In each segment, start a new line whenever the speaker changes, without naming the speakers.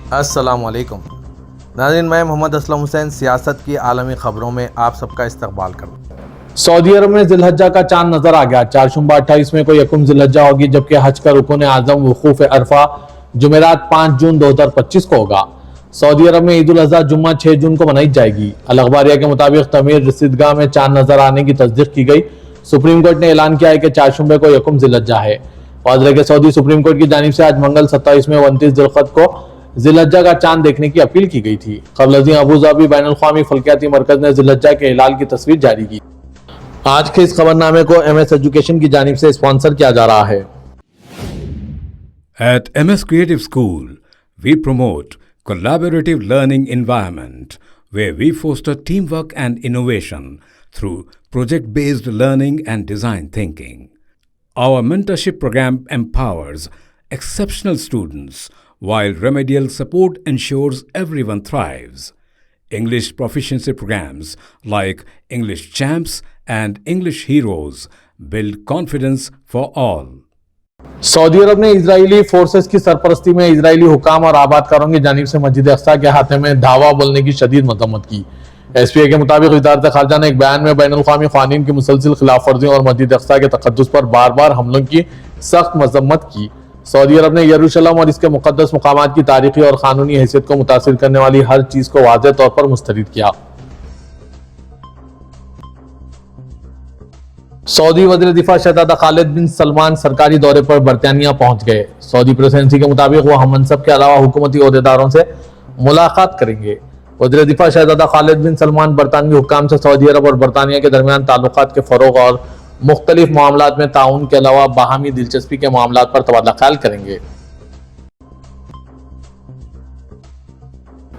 अस्सलाम वालेकुम नाज़रीन, मैं मोहम्मद असलम हुसैन सियासत की आलमी खबरों में आप सबका इस्तकबाल करता हूँ।
सऊदी अरब में जिलहज्जा का चांद नजर आ गया। चारशुम्बा 28 में को यकुम जिलहज्जा होगी, जबकि हज का रुकन आजम वकूफ अरफा जुमेरात 5 जून 2025 को होगा। सऊदी अरब में ईद उल अज़हा जुम्मा 6 जून को मनाई जाएगी। अल अखबारिया के मुताबिक तमीर रसीदगाह में चांद नजर आने की तस्दीक की गई। सुप्रीम कोर्ट ने ऐलान किया है कि चारशुम्बे को यकुम जिलहज्जा है। वाज़ के सऊदी सुप्रीम कोर्ट की जानिब से आज मंगल 27 में 29 जिलकद को जिलहज्जा का चांद देखने की अपील की गई थी। कबल अज़ीं अबूज़ाबी बैनुल अक़वामी फल्कियाती मरकज ने जिलहज्जा के हिलाल की तस्वीर जारी की। आज के इस खबरनामे को MS एजुकेशन की जानिब से स्पॉन्सर किया जा रहा है।
At MS Creative School, we promote collaborative learning environment where we foster teamwork and innovation through project-based learning and design thinking. Our mentorship program empowers exceptional students while remedial support ensures everyone thrives. English proficiency programs like English Champs and English Heroes build confidence for all.
Saudi Arab ने Israeli forces की सरपरस्ती में Israeli हुकाम और आबादकारों की जानिब से मस्जिद अक्सा के हाथे में धावा बोलने की शदीद मजम्मत की। SPA के मुताबिक वज़ारत ख़ारजा ने एक बयान में बैनुल अक़वामी क़वानीन की मुसलसिल खिलाफ वर्जियों और मस्जिद अक्सा के तक़द्दुस पर बार बार हमलों की सख्त मजम्मत की। सऊदी अरब ने यरूशलेम और इसके मुक़द्दस मकामात की तारीखी और क़ानूनी हैसियत को मुतासिर करने वाली हर चीज़ को वाज़ेह तौर पर मुस्तरद किया। सऊदी वज़ीर दिफा शहज़ादा खालिद बिन सलमान सरकारी दौरे पर बरतानिया पहुंच गए। सऊदी प्रेसिडेंसी के मुताबिक वो हम मनसब के अलावा हुकूमती ओहदेदारों से मुलाकात करेंगे। वज़ीर दिफा शहज़ादा खालिद बिन सलमान बरतानवी हुक्काम से सऊदी अरब और बरतानिया के दरमियान ताल्लुकात के फ़रोग़ और मुख्तलिफ मामलात में ताउन के अलावा बाहमी दिलचस्पी के मामलात पर तबादला ख्याल करेंगे।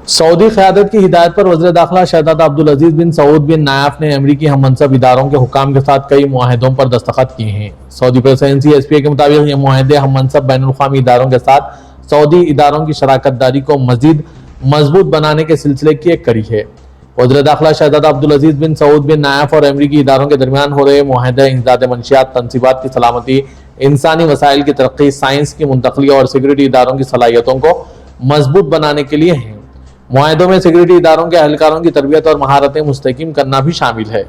सऊदी क़यादत की हिदायत पर वज़ीर दाखिला शहज़ादा अब्दुल अजीज बिन सऊद बिन नायफ ने अमरीकी हम मनसब इदारों के हुक्काम के साथ कई मुआहिदों पर दस्तखत किए हैं। सऊदी प्रेसिडेंसी SPA के मुताबिक ये मुआहिदे हम मनसब बैनुल अक़वामी इदारों के साथ सऊदी इदारों की शराकत दारी को मजीद मजबूत बनाने के सिलसिले की एक कड़ी है। वज़ीर दाखिला शहज़ादा अब्दुल अजीज बिन सऊद बिन नायफ और अमरीकी इदारों के दरमियान हो रहे मुआहिदे इंसदाद मंशियात, तनसीबात की सलामती, इंसानी वसाइल की तरक्की, साइंस की मुंतकली और सिक्योरिटी इदारों की सलाहियतों को मजबूत बनाने के लिए हैं। मुआहिदों में सिक्योरिटी इदारों के अहलकारों की तरबियत और महारतें मुस्तहकीम करना भी शामिल है।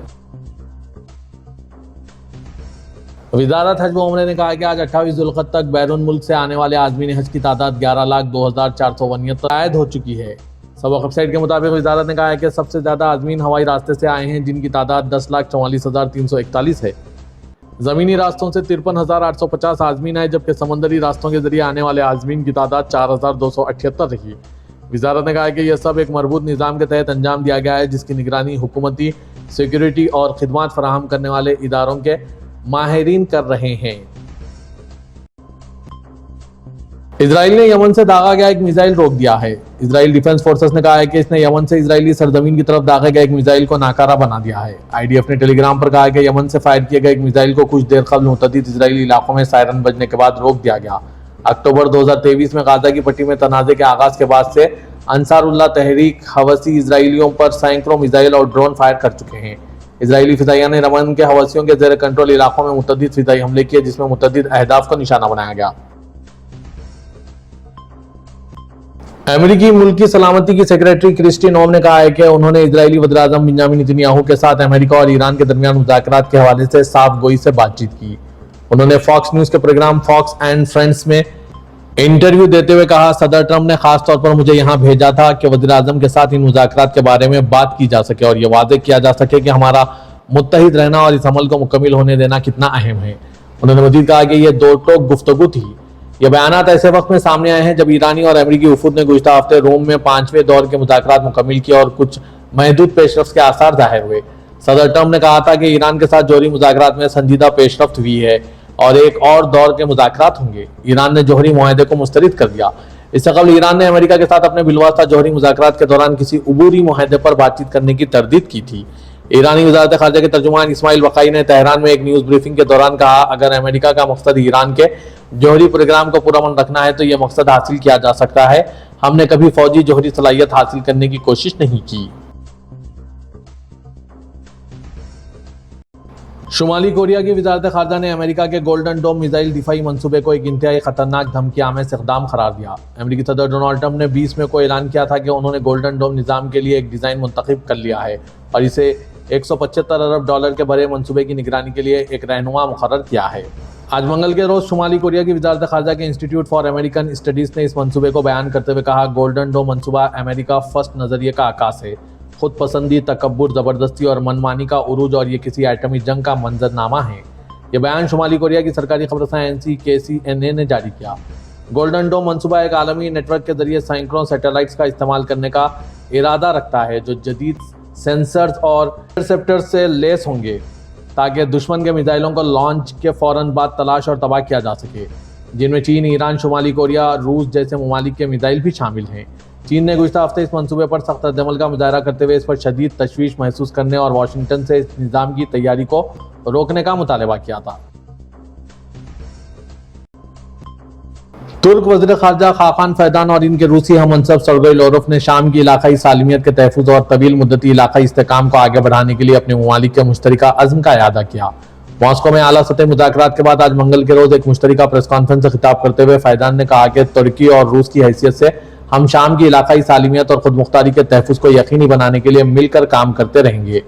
वज़ारत हज व उम्रा ने कहा कि आज 28 ज़ुल्क़अदा तक बैरून मुल्क से आने वाले आज़मीन हज की तादाद 11,02,469 आयद हो चुकी है। सबक वेबसाइट के मुताबिक वज़ारत ने कहा है कि सबसे ज़्यादा आज़मीन हवाई रास्ते से आए हैं, जिनकी तादाद 10,44,341 है। ज़मीनी रास्तों से 53,850 आज़मीन आए, जबकि समंदरी रास्तों के जरिए आने वाले आज़मीन की तादाद 4,278 रही। वज़ारत ने कहा कि यह सब एक मरबूत निज़ाम के तहत अंजाम दिया गया है, जिसकी निगरानी हुकूमती, सिक्योरिटी और खिदमत फराहम करने वाले इदारों के माहिरीन कर रहे हैं। इजराइल ने यमन से दागा गया एक मिसाइल रोक दिया है। इजराइल डिफेंस फोर्सेस ने कहा है कि इसने यमन से इजरायली सरजमीन की तरफ दागे गए एक मिसाइल को नाकारा बना दिया है। IDF ने टेलीग्राम पर कहा है कि यमन से फायर किए गए एक मिसाइल को कुछ देर कबल मुतअद्दिद इजरायली इलाकों में सायरन बजने के बाद रोक दिया गया। अक्टूबर 2023 में गाजा की पट्टी में तनाज़े के आगाज के बाद से अंसारुल्लाह तहरीक हवसी इजराइलियों पर सैकड़ों मिसाइल और ड्रोन फायर कर चुके हैं। इजरायली फिजाइया ने यमन के हवसियों के जेर कंट्रोल इलाकों में मुतअद्दिद फिजाई हमले किए, जिसमें मुतअद्दिद अहदाफ को निशाना बनाया गया। अमेरिकी मुल्क की सलामती की सेक्रेटरी क्रिस्टी नोम ने कहा है कि उन्होंने इजरायली वज़ीर-ए-आज़म बेंजामिन नेतन्याहू के साथ अमेरिका और ईरान के दरमियान मुज़ाकरात के हवाले से साफ गोई से बातचीत की। उन्होंने फॉक्स न्यूज के प्रोग्राम फॉक्स एंड फ्रेंड्स में इंटरव्यू देते हुए कहा, सदर ट्रंप ने खास तौर पर मुझे यहां भेजा था कि वज़ीर-ए-आज़म के साथ इन मुज़ाकरात के बारे में बात की जा सके और यह वाज़ेह किया जा सके कि हमारा मुत्तहिद रहना और इस अमल को मुकम्मल होने देना कितना अहम है। उन्होंने मज़ीद कहा कि यह दो टोक गुफ्तगू थी। ये बयानात ऐसे वक्त में सामने आए हैं जब ईरानी और अमेरिकी वफूद ने गुज़िश्ता हफ्ते रोम में 5वें दौर के मुज़ाकरात मुकम्मल किए और कुछ महदूद पेशरफ्त के आसार जाहिर हुए। सदर ट्रंप ने कहा था कि ईरान के साथ जोहरी मुज़ाकरात में संजीदा पेशरफ्त हुई है और एक और दौर के मुज़ाकरात होंगे। ईरान ने जोहरी मुआहदे को मुस्तरद कर दिया। इससे कबल ईरान ने अमेरिका के साथ अपने बिलवास्ता जोहरी मुज़ाकरात के दौरान किसी उबूरी मुआहदे पर बातचीत करने की तरदीद की थी। ईरानी वज़ारत ख़ारजा के तर्जुमान इस्माइल वक़ाई ने तेहरान में एक न्यूज़ ब्रीफिंग के दौरान कहा, अगर अमेरिका का मकसद ईरान के जोहरी प्रोग्राम को पुरअमन रखना है तो यह मकसद हासिल किया जा सकता है। हमने कभी फौजी जोहरी सलाहियत हासिल करने की कोशिश नहीं की। शुमाली कोरिया की वजारत खारजा ने अमेरिका के गोल्डन डोम मिसाइल दिफाई मंसूबे को एक इंतहाई खतरनाक धमकी आमेज इक़दाम करार दिया। अमेरिकी सदर डोनाल्ड ट्रंप ने 20 मई को ऐलान किया था कि उन्होंने गोल्डन डोम निज़ाम के लिए एक डिज़ाइन मुंतखब कर लिया है और इसे 175 अरब डॉलर के बड़े मंसूबे की निगरानी के लिए एक रहनुमा मुकर्रर किया है। आज मंगल के रोज़ शुमाली कोरिया की वजारत खारजा के इंस्टीट्यूट फॉर अमेरिकन स्टडीज़ ने इस मंसूबे को बयान करते हुए कहा, गोल्डन डोम मंसूबा अमेरिका फर्स्ट नज़रिए का आकाश है। खुद पसंदी, तकब्बुर, ज़बरदस्ती और मनमानी का उरूज और ये किसी एटमी जंग का मंजरनामा है। ये बयान शुमाली कोरिया की सरकारी खबरसां NCKCNA ने जारी किया। गोल्डन डोम मंसूबा एक आलमी नेटवर्क के जरिए सैकड़ों सैटेलाइट्स का इस्तेमाल करने का इरादा रखता है जो जदीद सेंसर्स और इंटरसेप्टर्स से लेस होंगे ताकि दुश्मन के मिसाइलों को लॉन्च के फौरन बाद तलाश और तबाह किया जा सके, जिनमें चीन, ईरान, शुमाली कोरिया, रूस जैसे ममालिक के मिसाइल भी शामिल हैं। चीन ने गुज़िश्ता हफ्ते इस मंसूबे पर सख्त रद्दअमल का मुजाहरा करते हुए इस पर शदीद तशवीश महसूस करने और वाशिंगटन से इस निज़ाम की तैयारी को रोकने का मुतालबा किया था। तुर्क वज़ीर ख़ारजा खाकान फैदान और इनके रूसी हममनसब सर्गेई लाव्रोव ने शाम की इलाकाई सालमियत के तहफ़्फ़ुज़ और तवील मुद्दती इलाकाई इस्तेहकाम को आगे बढ़ाने के लिए अपने ममालिक के मुश्तरका अज़्म का इआदा किया। मॉस्को में आला सतह मुज़ाकरात के बाद आज मंगल के रोज़ एक मुश्तरका प्रेस कॉन्फ्रेंस से खिताब करते हुए फैदान ने कहा कि तुर्की और रूस की हैसियत से हम शाम की इलाकाई सालिमियत और खुद मुख्तारी के तहफ़्फ़ुज़ को यकीनी बनाने के लिए मिलकर काम करते रहेंगे।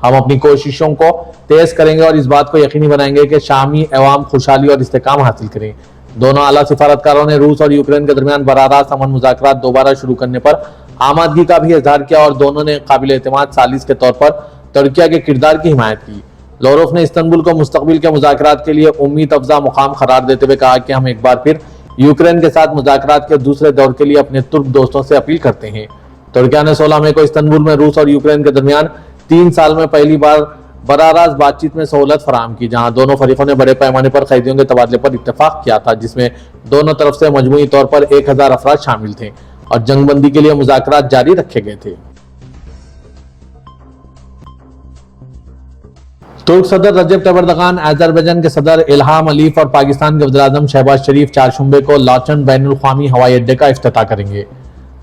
हम अपनी कोशिशों को तेज़ करेंगे और इस बात को यकीनी बनाएंगे कि शामी अवाम खुशहाली और इस्तेहकाम हासिल करें। दोनों आला सिफारतकारों ने रूस और यूक्रेन के दरमियान बराह अमन मुज़ाकरात दोबारा शुरू करने पर आमादगी का भी इज़हार किया और दोनों ने काबिल एतमाद सालिस के तौर पर तुर्की के किरदार की हिमायत की। लाव्रोव ने इस्तांबुल को मुस्तकबिल के मुज़ाकरात के लिए उम्मीद अफजा मुकाम करार देते हुए कहा कि हम एक बार फिर यूक्रेन के साथ मुज़ाकरात के दूसरे दौर के लिए अपने तुर्क दोस्तों से अपील करते हैं। तुर्की ने 16 मई को इस्तांबुल में रूस और यूक्रेन के दरमियान 3 साल में पहली बार बराह बातचीत में सहूलत फराहम की, जहां दोनों फरीकों ने बड़े पैमाने पर कैदियों के तबादले पर इत्तेफाक किया था, जिसमें दोनों तरफ से मजमूई तौर पर 1000 अफराद शामिल थे और जंगबंदी के लिए मुज़ाकरात जारी रखे गए थे। तुर्क सदर रजब तैयब एर्दोगान, अज़रबैजान के सदर इल्हाम अलीफ और पाकिस्तान के वज़ीर-ए-आज़म शहबाज शरीफ चारशंबे को लाचन बैनुल-अक़वामी हवाई अड्डे का इफ्तिताह करेंगे।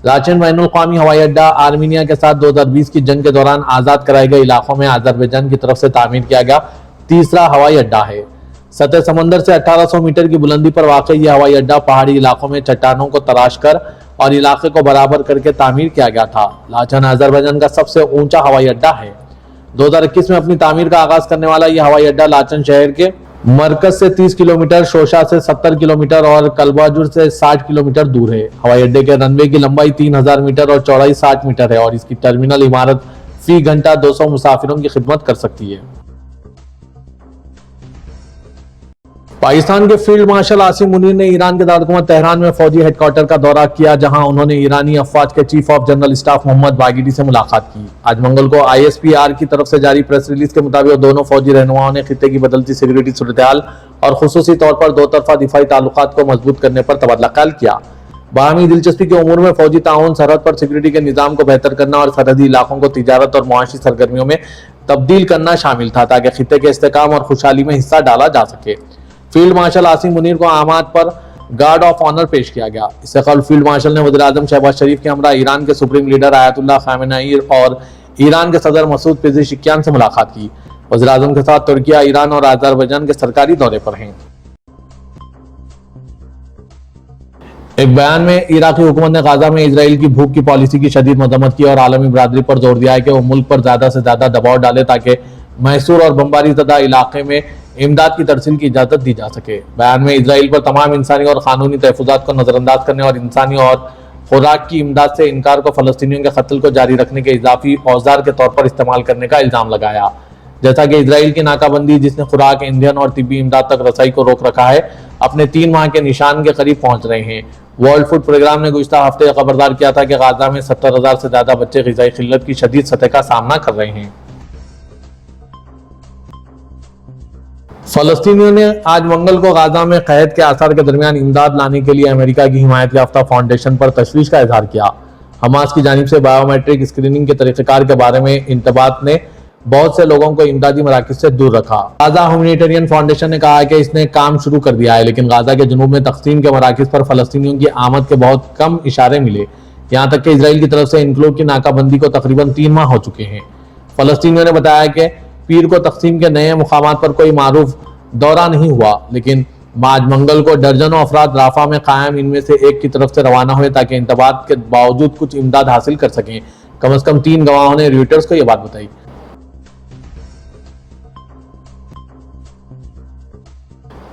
लाचन बैनुल-अक़वामी हवाई अड्डा आर्मीनिया के साथ 2020 की जंग के दौरान आज़ाद कराए गए इलाकों में अज़रबैजान की तरफ से तामीर किया गया तीसरा हवाई अड्डा है। सतह समंदर से 1800 मीटर की बुलंदी पर वाक़ यह हवाई अड्डा पहाड़ी इलाकों में चट्टानों को तराश कर और इलाके को बराबर करके तामीर किया गया था। लाचन अज़रबैजान का सबसे ऊंचा हवाई अड्डा है। 2021 में अपनी तामीर का आगाज करने वाला यह हवाई अड्डा लाचन शहर के मरकज से 30 किलोमीटर, शोशा से 70 किलोमीटर और कलबाजुर से 60 किलोमीटर दूर है। हवाई अड्डे के रनवे की लंबाई 3000 मीटर और चौड़ाई 60 मीटर है और इसकी टर्मिनल इमारत फी घंटा 200 मुसाफिरों की खिदमत कर सकती है। पाकिस्तान के फील्ड मार्शल आसिम मुनीर ने ईरान के दारकूमत तेहरान में फौजी हेडक्वार्टर का दौरा किया, जहां उन्होंने ईरानी अफवाज के chief of general staff Mohammad बागिडी से मुलाकात की। आज मंगल को ISPR की तरफ से जारी प्रेस रिलीज के मुताबिक दोनों फौजी रहनुमाओं ने खित्ते की बदलती सिक्योरिटी सूरत-ए-हाल और खुसूसी तौर पर दो तरफा दिफाई ताल्लुकात को मजबूत करने पर तबादला ख्याल किया। बाहमी दिलचस्पी के उमूर में फौजी ताउन, सरहद पर सिक्योरिटी के निज़ाम को बेहतर करना और सरहदी इलाकों को तिजारत और मुआशी सरगर्मियों में तब्दील करना शामिल था, ताकि खित्ते के इस्तेहकाम और खुशहाली में हिस्सा डाला जा सके। फील्ड मार्शल आसिम मुनीर को आमाद पर गार्ड ऑफ ऑनर पेश किया गया। इससे कबल फील्ड मार्शल ने वज़ीर-ए-आज़म शहबाज शरीफ के हमरा ईरान के सुप्रीम लीडर आयतुल्लाह खामेनेई और ईरान के सदर मसूद पेज़ेशिकियान से मुलाकात की। वज़ीर-ए-आज़म के साथ तुर्की, ईरान और अज़रबैजान के सरकारी दौरे पर हैं। एक बयान में इराकी हुकूमत ने गाजा में इजराइल की भूख की पॉलिसी की शदीद मजम्मत की और आलमी बरादरी पर जोर दिया है कि वो मुल्क पर ज्यादा से ज्यादा दबाव डाले ताकि मैसूर और बमबारी ज़दा इलाके में इमदाद की तरसील की इजाज़त दी जा सके। बयान में इजराइल पर तमाम इंसानी और कानूनी तहफ़्फ़ुज़ात को नज़रअंदाज करने और इंसानी और खुराक की इमदाद से इनकार को फ़लस्तीनियों के कत्ल को जारी रखने के इजाफी औजार के तौर पर इस्तेमाल करने का इल्ज़ाम लगाया। जैसा कि इजराइल की नाकाबंदी, जिसने खुराक, ईंधन और तिब्बी इमदाद तक रसाई को रोक रखा है, अपने 3 माह के निशान के करीब पहुंच रहे हैं। वर्ल्ड फूड प्रोग्राम ने गुज़िश्ता हफ्ते खबरदार किया था कि गाजा में 70,000 से ज्यादा बच्चे ग़िज़ाई क़िल्लत की शदीद सतह का सामना कर रहे हैं। फलस्तीनियों ने आज मंगल को गाजा में क़हत के आसार के दरमियान इमदाद लाने के लिए अमेरिका की हिमायत याफ्ता फाउंडेशन पर तशवीश का इजहार किया। हमास की जानिब से बायोमेट्रिक स्क्रीनिंग के तरीक़ेकार के बारे में इंतबात ने बहुत से लोगों को इमदादी मराकज़ से दूर रखा। गाजा ह्यूमैनिटेरियन फाउंडेशन ने कहा कि इसने काम शुरू कर दिया है, लेकिन गाजा के जुनूब में तक़सीम के मराकज़ पर फलस्तीनियों की आमद के बहुत कम इशारे मिले। यहाँ तक कि इजराइल की तरफ से इनक्लूव की नाकाबंदी को तकरीबन 3 माह हो चुके हैं। फलस्तीनियों ने बताया कि پیر کو تقسیم کے نئے مقامات پر کوئی معروف دورہ نہیں ہوا، لیکن آج منگل کو درجنوں افراد رافع میں قائم ان میں سے ایک کی طرف سے روانہ ہوئے تاکہ انتباہات کے باوجود کچھ امداد حاصل کر سکیں۔ کم از کم 3 گواہوں نے رویٹرز کو یہ بات بتائی۔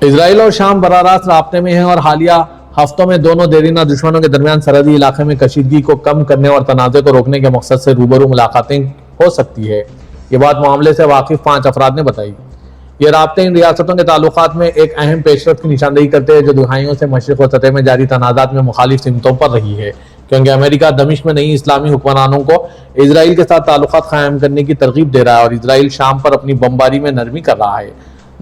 اسرائیل اور شام براہ راست رابطے میں ہیں اور حالیہ ہفتوں میں دونوں دیرینہ دشمنوں کے درمیان سرحدی علاقے میں کشیدگی کو کم کرنے اور تنازع کو روکنے کے مقصد سے روبرو ملاقاتیں ہو سکتی ہے۔ یہ بات معاملے سے واقف 5 افراد نے بتائی۔ یہ رابطے ان ریاستوں کے تعلقات میں ایک اہم پیش رفت کی نشاندہی کرتے ہیں جو دہائیوں سے مشرق و سطح میں جاری تنازعات میں مخالف سمتوں پر رہی ہے، کیونکہ امریکہ دمشق میں نئی اسلامی حکمرانوں کو اسرائیل کے ساتھ تعلقات قائم کرنے کی ترغیب دے رہا ہے اور اسرائیل شام پر اپنی بمباری میں نرمی کر رہا ہے۔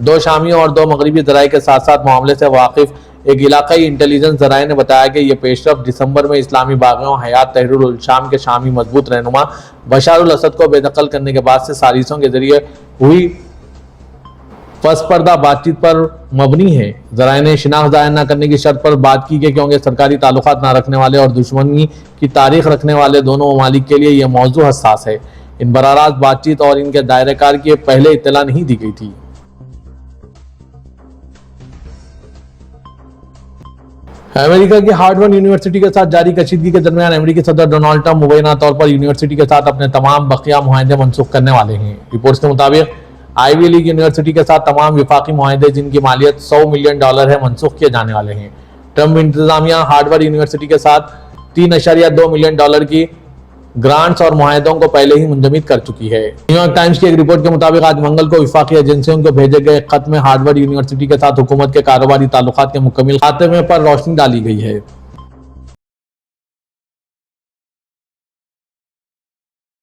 2 شامیوں اور 2 مغربی ذرائع کے ساتھ ساتھ معاملے سے واقف ایک علاقائی انٹیلیجنس ذرائع نے بتایا کہ یہ پیش رفت دسمبر میں اسلامی باغیوں حیات تحریر الشام کے شامی مضبوط رہنما بشار الاسد کو بے دخل کرنے کے بعد سے ثالثوں کے ذریعے ہوئی پس پردہ بات چیت پر مبنی ہے۔ ذرائع نے شناخت ظاہر نہ کرنے کی شرط پر بات کی کہ کیونکہ سرکاری تعلقات نہ رکھنے والے اور دشمنی کی تاریخ رکھنے والے دونوں ممالک کے لیے یہ موضوع حساس ہے۔ ان براہ راست بات چیت اور ان کے دائرہ کار کی پہلے اطلاع نہیں دی گئی تھی۔ امریکہ کی ہارورڈ یونیورسٹی کے ساتھ جاری کشیدگی کے درمیان امریکی صدر ڈونلڈ ٹرمپ مبینہ طور پر یونیورسٹی کے ساتھ اپنے تمام بقیہ معاہدے منسوخ کرنے والے ہیں۔ رپورٹس کے مطابق آئی وی لیگ یونیورسٹی کے ساتھ تمام وفاقی معاہدے جن کی مالیت $100 ملین ہے منسوخ کیے جانے والے ہیں۔ ٹرمپ انتظامیہ ہارورڈ یونیورسٹی کے ساتھ $3.2 ملین کی گرانٹس اور معاہدوں کو پہلے ہی منجمد کر چکی ہے۔ نیو یارک ٹائمز کی ایک رپورٹ کے مطابق آج منگل کو وفاقی ایجنسیوں کو بھیجے گئے خط میں ہارورڈ یونیورسٹی کے ساتھ حکومت کے کاروباری تعلقات کے مکمل خاتمے پر روشنی ڈالی گئی ہے۔